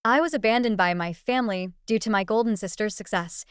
I was abandoned by my family due to my golden sister's success.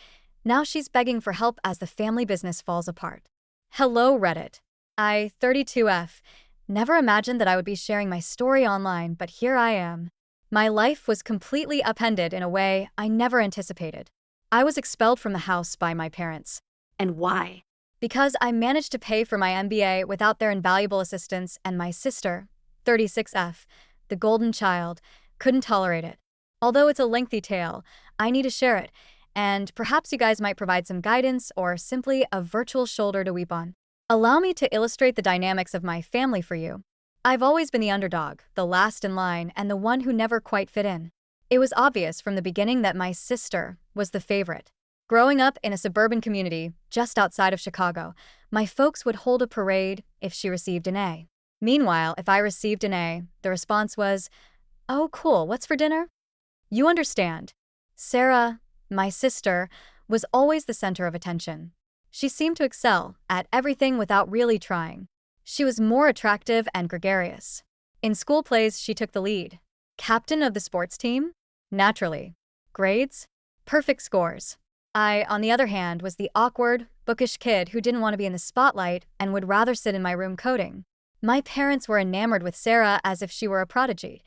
Now she's begging for help as the family business falls apart. Hello, Reddit. 32F. Never imagined that I would be sharing my story online, but here I am. My life was completely upended in a way I never anticipated. I was expelled from the house by my parents. And why? Because I managed to pay for my MBA without their invaluable assistance, and my sister, 36F, the golden child, couldn't tolerate it. Although it's a lengthy tale, I need to share it, and perhaps you guys might provide some guidance or simply a virtual shoulder to weep on. Allow me to illustrate the dynamics of my family for you. I've always been the underdog, the last in line, and the one who never quite fit in. It was obvious from the beginning that my sister was the favorite. Growing up in a suburban community just outside of Chicago, my folks would hold a parade if she received an A. Meanwhile, if I received an A, the response was, "Oh, cool, what's for dinner?" You understand. Sarah, my sister, was always the center of attention. She seemed to excel at everything without really trying. She was more attractive and gregarious. In school plays, she took the lead. Captain of the sports team? Naturally. Grades? Perfect scores. I, on the other hand, was the awkward, bookish kid who didn't want to be in the spotlight and would rather sit in my room coding. My parents were enamored with Sarah as if she were a prodigy.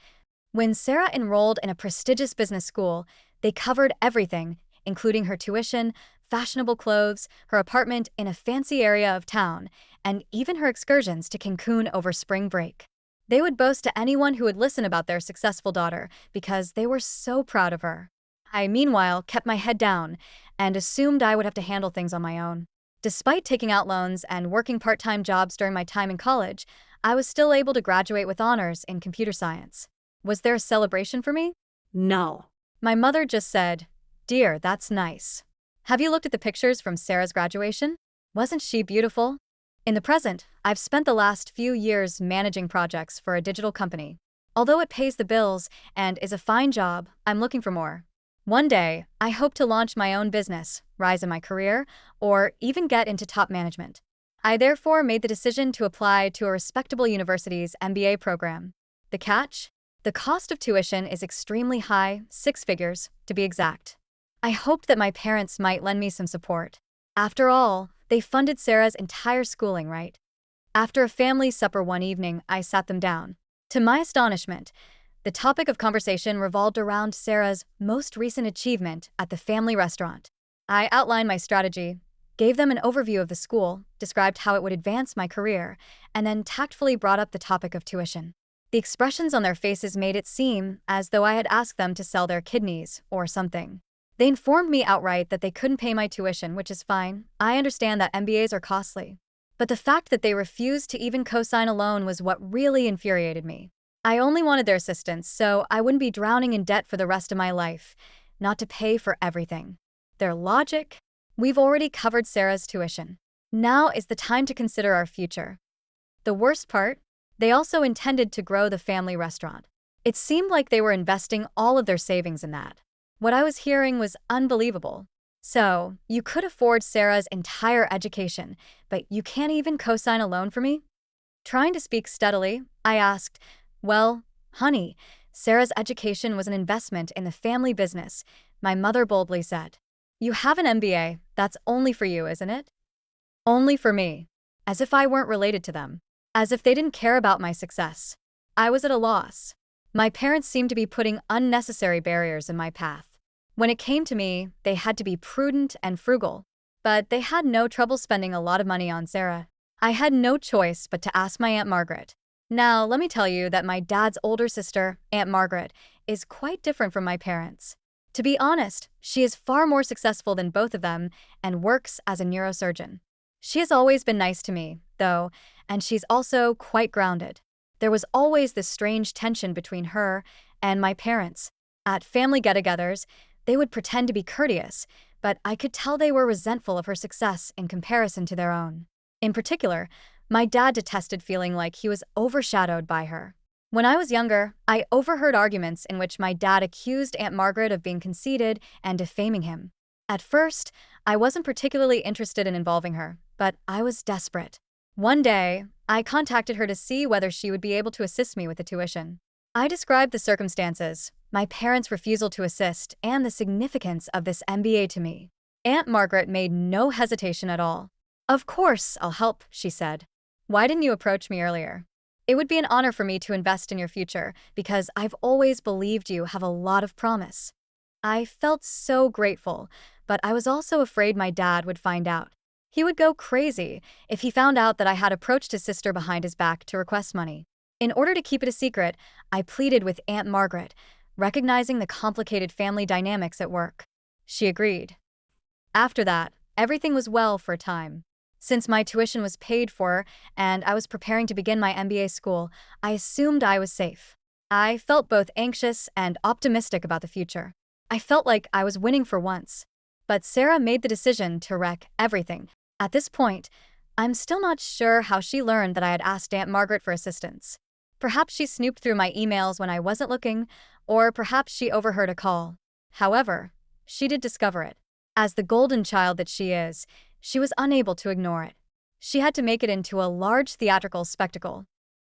When Sarah enrolled in a prestigious business school, they covered everything, including her tuition, fashionable clothes, her apartment in a fancy area of town, and even her excursions to Cancun over spring break. They would boast to anyone who would listen about their successful daughter because they were so proud of her. I, meanwhile, kept my head down and assumed I would have to handle things on my own. Despite taking out loans and working part-time jobs during my time in college, I was still able to graduate with honors in computer science. Was there a celebration for me? No. My mother just said, "Dear, that's nice. Have you looked at the pictures from Sarah's graduation? Wasn't she beautiful?" In the present, I've spent the last few years managing projects for a digital company. Although it pays the bills and is a fine job, I'm looking for more. One day, I hope to launch my own business, rise in my career, or even get into top management. I therefore made the decision to apply to a respectable university's MBA program. The catch? The cost of tuition is extremely high, 6 figures, to be exact. I hoped that my parents might lend me some support. After all, they funded Sarah's entire schooling, right? After a family supper one evening, I sat them down. To my astonishment, the topic of conversation revolved around Sarah's most recent achievement at the family restaurant. I outlined my strategy, gave them an overview of the school, described how it would advance my career, and then tactfully brought up the topic of tuition. The expressions on their faces made it seem as though I had asked them to sell their kidneys or something. They informed me outright that they couldn't pay my tuition, which is fine. I understand that MBAs are costly. But the fact that they refused to even co-sign a loan was what really infuriated me. I only wanted their assistance so I wouldn't be drowning in debt for the rest of my life, not to pay for everything. Their logic? We've already covered Sarah's tuition. Now is the time to consider our future. The worst part? They also intended to grow the family restaurant. It seemed like they were investing all of their savings in that. What I was hearing was unbelievable. So, you could afford Sarah's entire education, but you can't even co-sign a loan for me? Trying to speak steadily, I asked, "Well, honey, Sarah's education was an investment in the family business," my mother boldly said. "You have an MBA, that's only for you, isn't it?" Only for me. As if I weren't related to them. As if they didn't care about my success. I was at a loss. My parents seemed to be putting unnecessary barriers in my path. When it came to me, they had to be prudent and frugal. But they had no trouble spending a lot of money on Sarah. I had no choice but to ask my Aunt Margaret. Now, let me tell you that my dad's older sister, Aunt Margaret, is quite different from my parents. To be honest, she is far more successful than both of them and works as a neurosurgeon. She has always been nice to me, though, and she's also quite grounded. There was always this strange tension between her and my parents. At family get-togethers, they would pretend to be courteous, but I could tell they were resentful of her success in comparison to their own. In particular, my dad detested feeling like he was overshadowed by her. When I was younger, I overheard arguments in which my dad accused Aunt Margaret of being conceited and defaming him. At first, I wasn't particularly interested in involving her, but I was desperate. One day, I contacted her to see whether she would be able to assist me with the tuition. I described the circumstances, my parents' refusal to assist, and the significance of this MBA to me. Aunt Margaret made no hesitation at all. "Of course, I'll help," she said. "Why didn't you approach me earlier? It would be an honor for me to invest in your future because I've always believed you have a lot of promise." I felt so grateful, but I was also afraid my dad would find out. He would go crazy if he found out that I had approached his sister behind his back to request money. In order to keep it a secret, I pleaded with Aunt Margaret, recognizing the complicated family dynamics at work. She agreed. After that, everything was well for a time. Since my tuition was paid for and I was preparing to begin my MBA school, I assumed I was safe. I felt both anxious and optimistic about the future. I felt like I was winning for once. But Sarah made the decision to wreck everything. At this point, I'm still not sure how she learned that I had asked Aunt Margaret for assistance. Perhaps she snooped through my emails when I wasn't looking, or perhaps she overheard a call. However, she did discover it. As the golden child that she is, she was unable to ignore it. She had to make it into a large theatrical spectacle.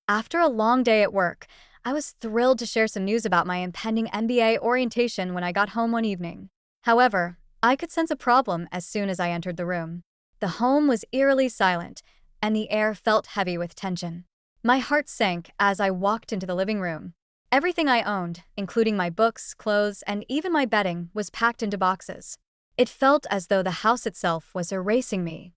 After a long day at work, I was thrilled to share some news about my impending MBA orientation when I got home one evening. However, I could sense a problem as soon as I entered the room. The home was eerily silent, and the air felt heavy with tension. My heart sank as I walked into the living room. Everything I owned, including my books, clothes, and even my bedding, was packed into boxes. It felt as though the house itself was erasing me.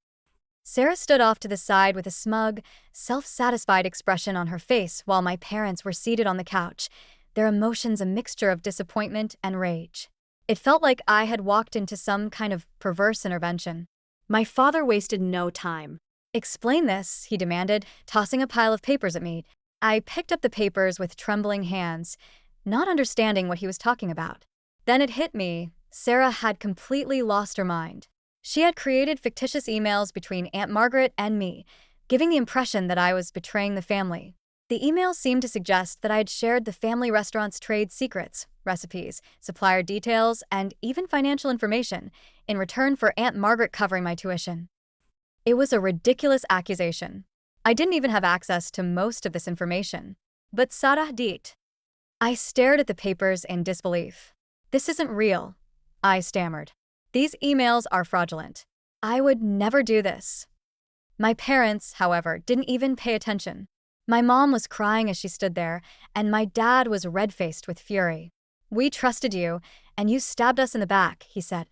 Sarah stood off to the side with a smug, self-satisfied expression on her face while my parents were seated on the couch, their emotions a mixture of disappointment and rage. It felt like I had walked into some kind of perverse intervention. My father wasted no time. "Explain this," he demanded, tossing a pile of papers at me. I picked up the papers with trembling hands, not understanding what he was talking about. Then it hit me. Sarah had completely lost her mind. She had created fictitious emails between Aunt Margaret and me, giving the impression that I was betraying the family. The emails seemed to suggest that I had shared the family restaurant's trade secrets, recipes, supplier details, and even financial information in return for Aunt Margaret covering my tuition. It was a ridiculous accusation. I didn't even have access to most of this information. But Sarah did. I stared at the papers in disbelief. "This isn't real," I stammered. "These emails are fraudulent. I would never do this." My parents, however, didn't even pay attention. My mom was crying as she stood there, and my dad was red-faced with fury. "We trusted you, and you stabbed us in the back," he said.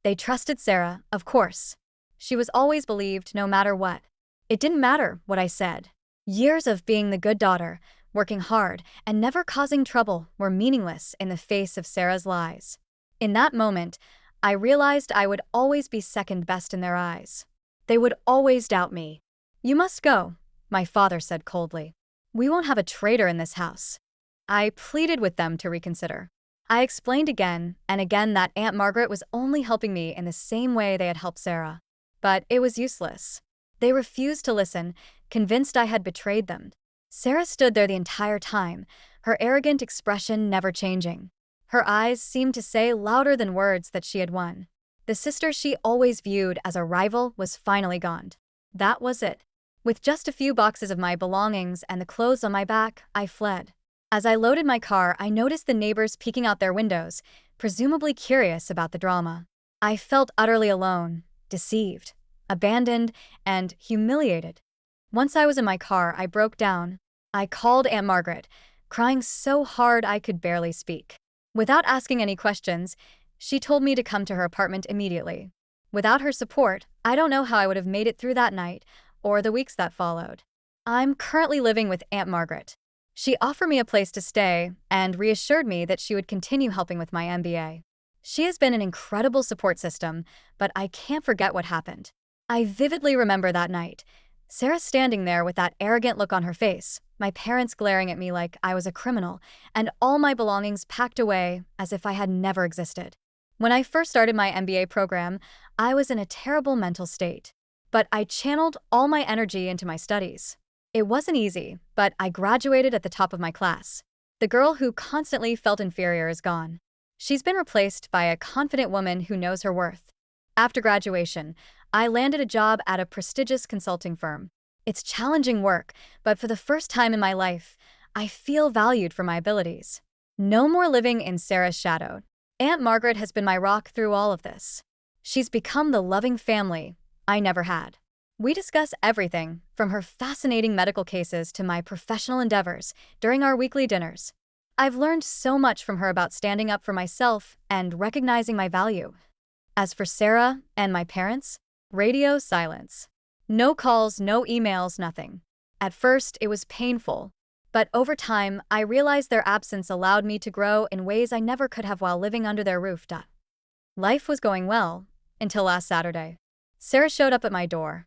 They trusted Sarah, of course. She was always believed no matter what. It didn't matter what I said. Years of being the good daughter, working hard, and never causing trouble were meaningless in the face of Sarah's lies. In that moment, I realized I would always be second best in their eyes. They would always doubt me. "You must go," my father said coldly. "We won't have a traitor in this house." I pleaded with them to reconsider. I explained again and again that Aunt Margaret was only helping me in the same way they had helped Sarah. But it was useless. They refused to listen, convinced I had betrayed them. Sarah stood there the entire time, her arrogant expression never changing. Her eyes seemed to say louder than words that she had won. The sister she always viewed as a rival was finally gone. That was it. With just a few boxes of my belongings and the clothes on my back, I fled. As I loaded my car, I noticed the neighbors peeking out their windows, presumably curious about the drama. I felt utterly alone, deceived, abandoned, and humiliated. Once I was in my car, I broke down. I called Aunt Margaret, crying so hard I could barely speak. Without asking any questions, she told me to come to her apartment immediately. Without her support, I don't know how I would have made it through that night or the weeks that followed. I'm currently living with Aunt Margaret. She offered me a place to stay and reassured me that she would continue helping with my MBA. She has been an incredible support system, but I can't forget what happened. I vividly remember that night. Sarah standing there with that arrogant look on her face, my parents glaring at me like I was a criminal, and all my belongings packed away as if I had never existed. When I first started my MBA program, I was in a terrible mental state. But I channeled all my energy into my studies. It wasn't easy, but I graduated at the top of my class. The girl who constantly felt inferior is gone. She's been replaced by a confident woman who knows her worth. After graduation, I landed a job at a prestigious consulting firm. It's challenging work, but for the first time in my life, I feel valued for my abilities. No more living in Sarah's shadow. Aunt Margaret has been my rock through all of this. She's become the loving family I never had. We discuss everything, from her fascinating medical cases to my professional endeavors, during our weekly dinners. I've learned so much from her about standing up for myself and recognizing my value. As for Sarah and my parents, radio silence. No calls, no emails, nothing. At first, it was painful, but over time, I realized their absence allowed me to grow in ways I never could have while living under their roof. Life was going well, until last Saturday. Sarah showed up at my door.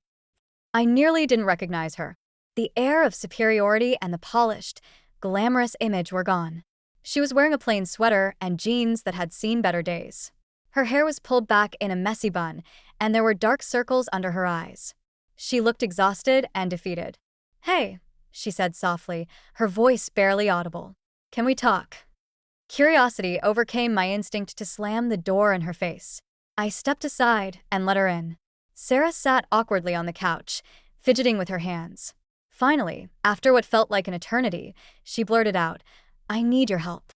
I nearly didn't recognize her. The air of superiority and the polished, glamorous image were gone. She was wearing a plain sweater and jeans that had seen better days. Her hair was pulled back in a messy bun, and there were dark circles under her eyes. She looked exhausted and defeated. "Hey," she said softly, her voice barely audible. "Can we talk?" Curiosity overcame my instinct to slam the door in her face. I stepped aside and let her in. Sarah sat awkwardly on the couch, fidgeting with her hands. Finally, after what felt like an eternity, she blurted out, "I need your help."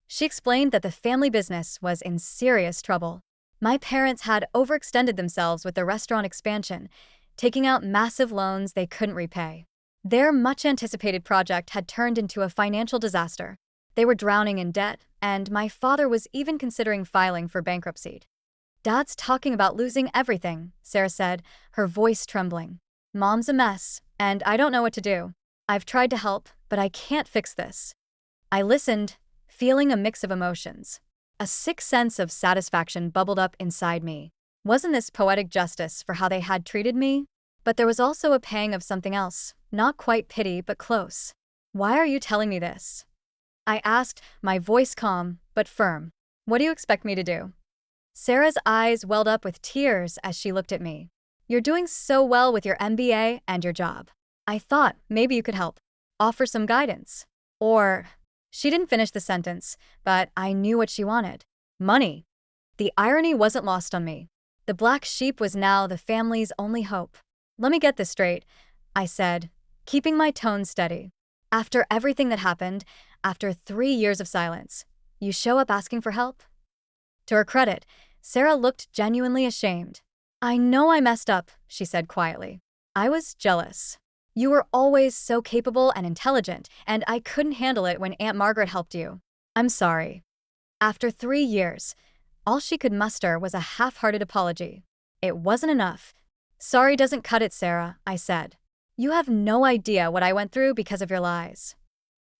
She explained that the family business was in serious trouble. My parents had overextended themselves with the restaurant expansion, taking out massive loans they couldn't repay. Their much-anticipated project had turned into a financial disaster. They were drowning in debt, and my father was even considering filing for bankruptcy. "Dad's talking about losing everything," Sarah said, her voice trembling. "Mom's a mess, and I don't know what to do. I've tried to help, but I can't fix this." I listened, feeling a mix of emotions. A sick sense of satisfaction bubbled up inside me. Wasn't this poetic justice for how they had treated me? But there was also a pang of something else, not quite pity but close. "Why are you telling me this?" I asked, my voice calm but firm. "What do you expect me to do?" Sarah's eyes welled up with tears as she looked at me. "You're doing so well with your MBA and your job. I thought maybe you could help. Offer some guidance. Or—" She didn't finish the sentence, but I knew what she wanted. Money. The irony wasn't lost on me. The black sheep was now the family's only hope. "Let me get this straight," I said, keeping my tone steady. "After everything that happened, after 3 years of silence, you show up asking for help?" To her credit, Sarah looked genuinely ashamed. "I know I messed up," she said quietly. "I was jealous. You were always so capable and intelligent, and I couldn't handle it when Aunt Margaret helped you. I'm sorry." After 3 years, all she could muster was a half-hearted apology. It wasn't enough. "Sorry doesn't cut it, Sarah," I said. "You have no idea what I went through because of your lies."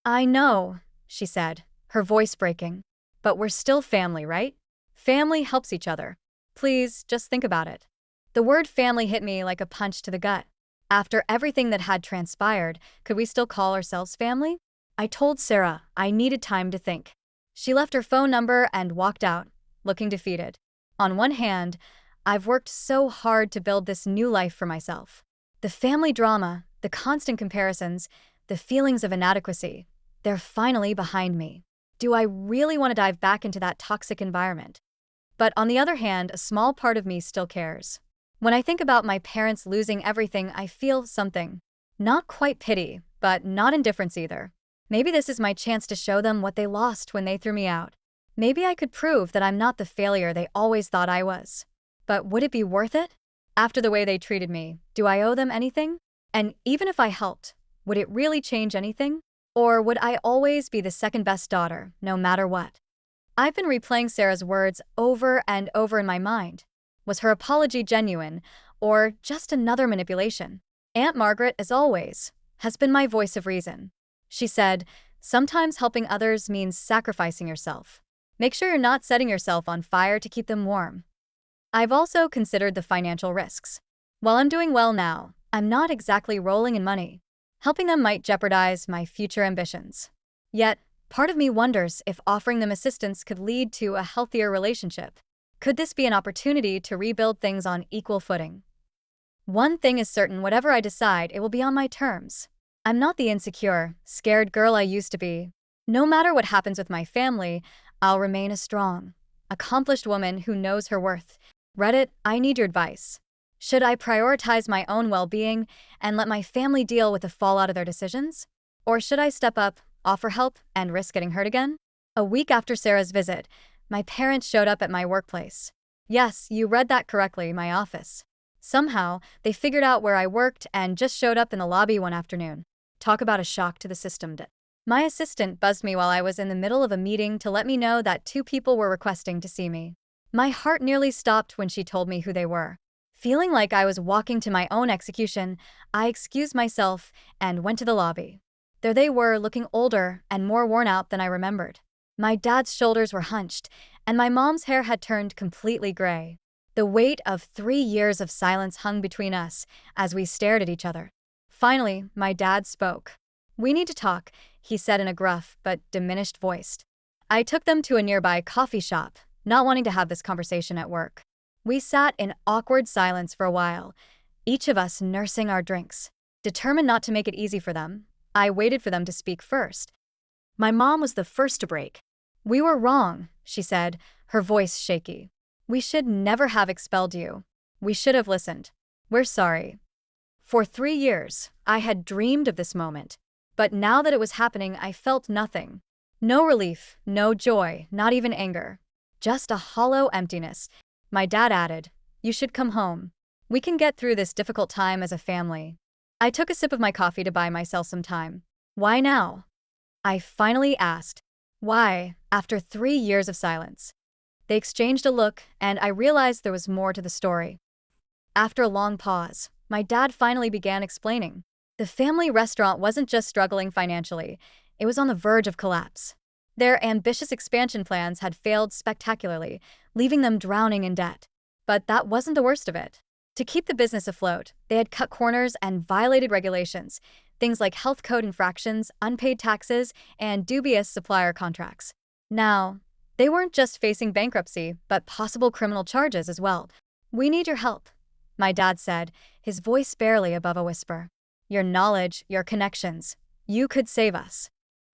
"I know," she said, her voice breaking. "But we're still family, right? Family helps each other. Please, just think about it." The word family hit me like a punch to the gut. After everything that had transpired, could we still call ourselves family? I told Sarah I needed time to think. She left her phone number and walked out, looking defeated. On one hand, I've worked so hard to build this new life for myself. The family drama, the constant comparisons, the feelings of inadequacy, they're finally behind me. Do I really want to dive back into that toxic environment? But on the other hand, a small part of me still cares. When I think about my parents losing everything, I feel something. Not quite pity, but not indifference either. Maybe this is my chance to show them what they lost when they threw me out. Maybe I could prove that I'm not the failure they always thought I was. But would it be worth it? After the way they treated me, do I owe them anything? And even if I helped, would it really change anything? Or would I always be the second-best daughter, no matter what? I've been replaying Sarah's words over and over in my mind. Was her apology genuine, or just another manipulation? Aunt Margaret, as always, has been my voice of reason. She said, "Sometimes helping others means sacrificing yourself. Make sure you're not setting yourself on fire to keep them warm." I've also considered the financial risks. While I'm doing well now, I'm not exactly rolling in money. Helping them might jeopardize my future ambitions. Yet, part of me wonders if offering them assistance could lead to a healthier relationship. Could this be an opportunity to rebuild things on equal footing? One thing is certain, whatever I decide, it will be on my terms. I'm not the insecure, scared girl I used to be. No matter what happens with my family, I'll remain a strong, accomplished woman who knows her worth. Reddit, I need your advice. Should I prioritize my own well-being and let my family deal with the fallout of their decisions? Or should I step up, offer help, and risk getting hurt again? A week after Sarah's visit, my parents showed up at my workplace. Yes, you read that correctly, my office. Somehow, they figured out where I worked and just showed up in the lobby one afternoon. Talk about a shock to the system. My assistant buzzed me while I was in the middle of a meeting to let me know that two people were requesting to see me. My heart nearly stopped when she told me who they were. Feeling like I was walking to my own execution, I excused myself and went to the lobby. There they were, looking older and more worn out than I remembered. My dad's shoulders were hunched, and my mom's hair had turned completely gray. The weight of 3 years of silence hung between us as we stared at each other. Finally, my dad spoke. "We need to talk," he said in a gruff but diminished voice. I took them to a nearby coffee shop, not wanting to have this conversation at work. We sat in awkward silence for a while, each of us nursing our drinks. Determined not to make it easy for them, I waited for them to speak first. My mom was the first to break. "We were wrong," she said, her voice shaky. "We should never have expelled you. We should have listened. We're sorry." For 3 years, I had dreamed of this moment. But now that it was happening, I felt nothing. No relief, no joy, not even anger. Just a hollow emptiness. My dad added, "You should come home. We can get through this difficult time as a family." I took a sip of my coffee to buy myself some time. "Why now?" I finally asked. "Why, after 3 years of silence?" They exchanged a look, and I realized there was more to the story. After a long pause, my dad finally began explaining. The family restaurant wasn't just struggling financially, it was on the verge of collapse. Their ambitious expansion plans had failed spectacularly, leaving them drowning in debt. But that wasn't the worst of it. To keep the business afloat, they had cut corners and violated regulations, things like health code infractions, unpaid taxes, and dubious supplier contracts. Now, they weren't just facing bankruptcy, but possible criminal charges as well. "We need your help," my dad said, his voice barely above a whisper. "Your knowledge, your connections. You could save us."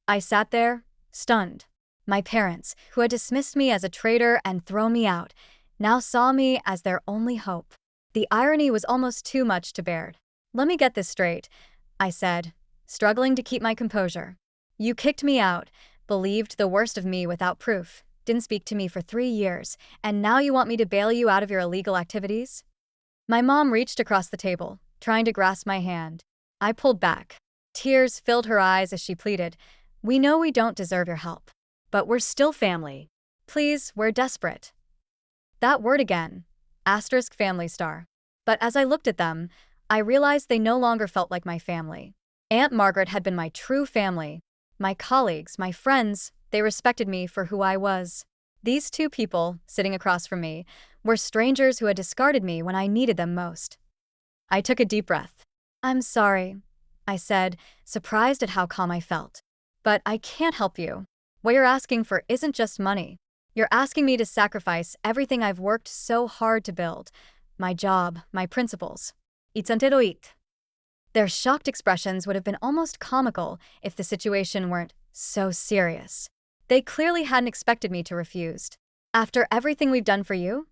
I sat there, stunned. My parents, who had dismissed me as a traitor and thrown me out, now saw me as their only hope. The irony was almost too much to bear. "Let me get this straight," I said, struggling to keep my composure. "You kicked me out, believed the worst of me without proof, didn't speak to me for 3 years, and now you want me to bail you out of your illegal activities?" My mom reached across the table, trying to grasp my hand. I pulled back. Tears filled her eyes as she pleaded, "We know we don't deserve your help, but we're still family. Please, we're desperate." That word again, asterisk family star. But as I looked at them, I realized they no longer felt like my family. Aunt Margaret had been my true family. My colleagues, my friends, they respected me for who I was. These two people, sitting across from me, were strangers who had discarded me when I needed them most. I took a deep breath. "I'm sorry," I said, surprised at how calm I felt. "But I can't help you. What you're asking for isn't just money. You're asking me to sacrifice everything I've worked so hard to build. My job, my principles. Entitledpeople." Their shocked expressions would have been almost comical if the situation weren't so serious. They clearly hadn't expected me to refuse. "After everything we've done for you?"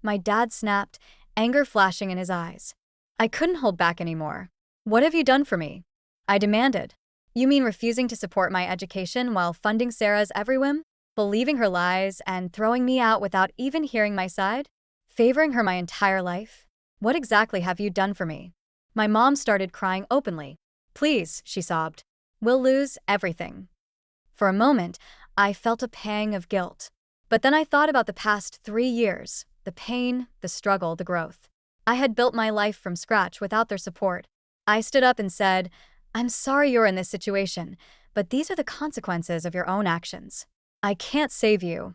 My dad snapped, anger flashing in his eyes. I couldn't hold back anymore. "What have you done for me?" I demanded. "You mean refusing to support my education while funding Sarah's every whim? Believing her lies and throwing me out without even hearing my side? Favoring her my entire life? What exactly have you done for me?" My mom started crying openly. "Please," she sobbed. "We'll lose everything." For a moment, I felt a pang of guilt. But then I thought about the past 3 years, the pain, the struggle, the growth. I had built my life from scratch without their support. I stood up and said, "I'm sorry you're in this situation, but these are the consequences of your own actions. I can't save you."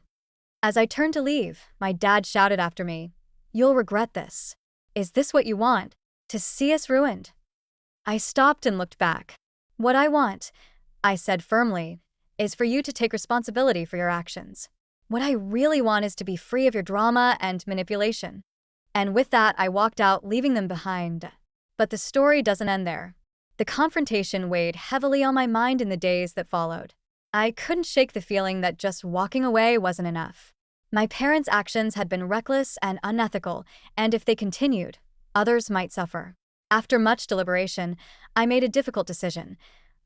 As I turned to leave, my dad shouted after me, "You'll regret this. Is this what you want? To see us ruined?" I stopped and looked back. "What I want," I said firmly, "is for you to take responsibility for your actions. What I really want is to be free of your drama and manipulation." And with that, I walked out, leaving them behind. But the story doesn't end there. The confrontation weighed heavily on my mind in the days that followed. I couldn't shake the feeling that just walking away wasn't enough. My parents' actions had been reckless and unethical, and if they continued, others might suffer. After much deliberation, I made a difficult decision.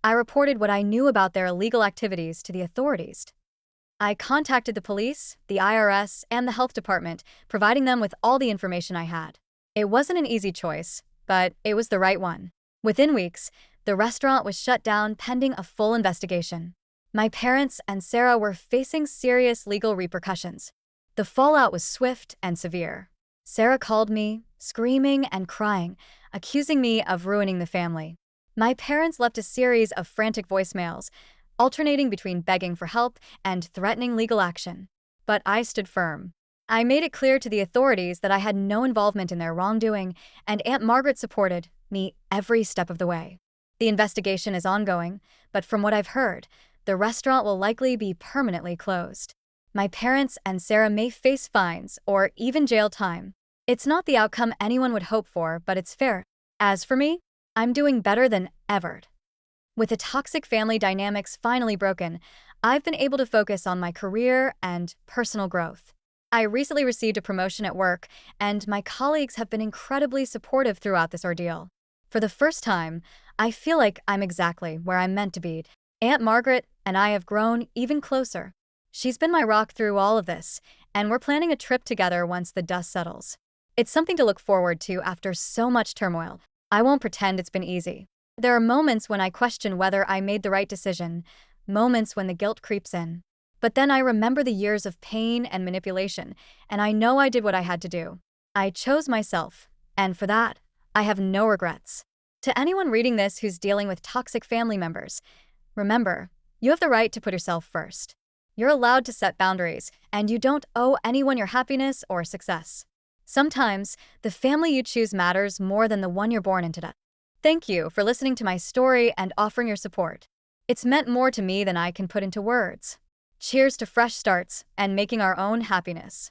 I reported what I knew about their illegal activities to the authorities. I contacted the police, the IRS, and the health department, providing them with all the information I had. It wasn't an easy choice, but it was the right one. Within weeks, the restaurant was shut down pending a full investigation. My parents and Sarah were facing serious legal repercussions. The fallout was swift and severe. Sarah called me, screaming and crying, accusing me of ruining the family. My parents left a series of frantic voicemails, alternating between begging for help and threatening legal action. But I stood firm. I made it clear to the authorities that I had no involvement in their wrongdoing, and Aunt Margaret supported me every step of the way. The investigation is ongoing, but from what I've heard, the restaurant will likely be permanently closed. My parents and Sarah may face fines or even jail time. It's not the outcome anyone would hope for, but it's fair. As for me, I'm doing better than ever. With the toxic family dynamics finally broken, I've been able to focus on my career and personal growth. I recently received a promotion at work, and my colleagues have been incredibly supportive throughout this ordeal. For the first time, I feel like I'm exactly where I'm meant to be. Aunt Margaret and I have grown even closer. She's been my rock through all of this, and we're planning a trip together once the dust settles. It's something to look forward to after so much turmoil. I won't pretend it's been easy. There are moments when I question whether I made the right decision, moments when the guilt creeps in. But then I remember the years of pain and manipulation, and I know I did what I had to do. I chose myself, and for that, I have no regrets. To anyone reading this who's dealing with toxic family members, remember, you have the right to put yourself first. You're allowed to set boundaries, and you don't owe anyone your happiness or success. Sometimes, the family you choose matters more than the one you're born into. Thank you for listening to my story and offering your support. It's meant more to me than I can put into words. Cheers to fresh starts and making our own happiness.